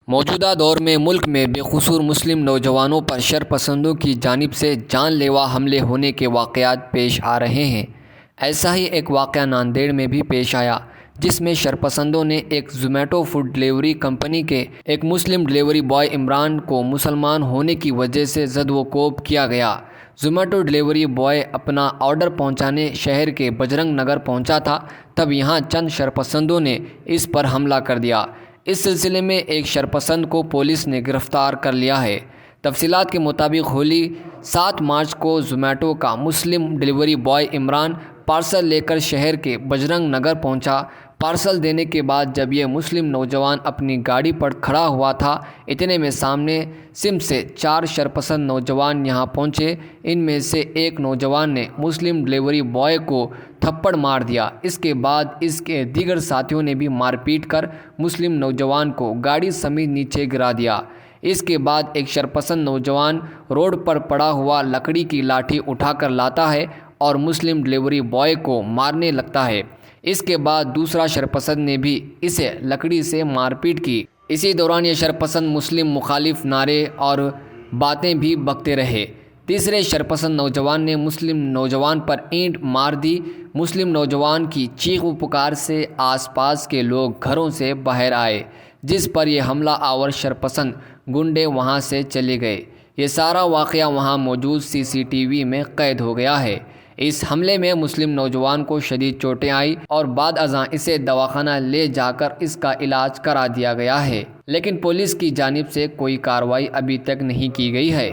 موجودہ دور میں ملک میں بے قصور مسلم نوجوانوں پر شرپسندوں کی جانب سے جان لیوا حملے ہونے کے واقعات پیش آ رہے ہیں۔ ایسا ہی ایک واقعہ ناندیڑ میں بھی پیش آیا، جس میں شرپسندوں نے ایک زومیٹو فوڈ ڈیلیوری کمپنی کے ایک مسلم ڈیلیوری بوائے عمران کو مسلمان ہونے کی وجہ سے زد و کوب کیا گیا۔ زومیٹو ڈیلیوری بوائے اپنا آرڈر پہنچانے شہر کے بجرنگ نگر پہنچا تھا، تب یہاں چند شرپسندوں نے اس پر حملہ کر دیا۔ اس سلسلے میں ایک شرپسند کو پولیس نے گرفتار کر لیا ہے۔ تفصیلات کے مطابق ہولی 7 مارچ کو زومیٹو کا مسلم ڈیلیوری بوائے عمران پارسل لے کر شہر کے بجرنگ نگر پہنچا۔ پارسل دینے کے بعد جب یہ مسلم نوجوان اپنی گاڑی پر کھڑا ہوا تھا، اتنے میں سامنے سمت سے 4 شرپسند نوجوان یہاں پہنچے۔ ان میں سے ایک نوجوان نے مسلم ڈیلیوری بوائے کو تھپڑ مار دیا۔ اس کے بعد اس کے دیگر ساتھیوں نے بھی مار پیٹ کر مسلم نوجوان کو گاڑی سمیت نیچے گرا دیا۔ اس کے بعد ایک شرپسند نوجوان روڈ پر پڑا ہوا لکڑی کی لاٹھی اٹھا کر لاتا ہے اور مسلم ڈیلیوری بوائے کو مارنے لگتا ہے۔ اس کے بعد دوسرا شرپسند نے بھی اسے لکڑی سے مار پیٹ کی۔ اسی دوران یہ شرپسند مسلم مخالف نعرے اور باتیں بھی بکتے رہے۔ تیسرے شرپسند نوجوان نے مسلم نوجوان پر اینٹ مار دی۔ مسلم نوجوان کی چیخ و پکار سے آس پاس کے لوگ گھروں سے باہر آئے، جس پر یہ حملہ آور شرپسند گنڈے وہاں سے چلے گئے۔ یہ سارا واقعہ وہاں موجود CCTV میں قید ہو گیا ہے۔ اس حملے میں مسلم نوجوان کو شدید چوٹیں آئیں اور بعد ازاں اسے دواخانہ لے جا کر اس کا علاج کرا دیا گیا ہے، لیکن پولیس کی جانب سے کوئی کارروائی ابھی تک نہیں کی گئی ہے۔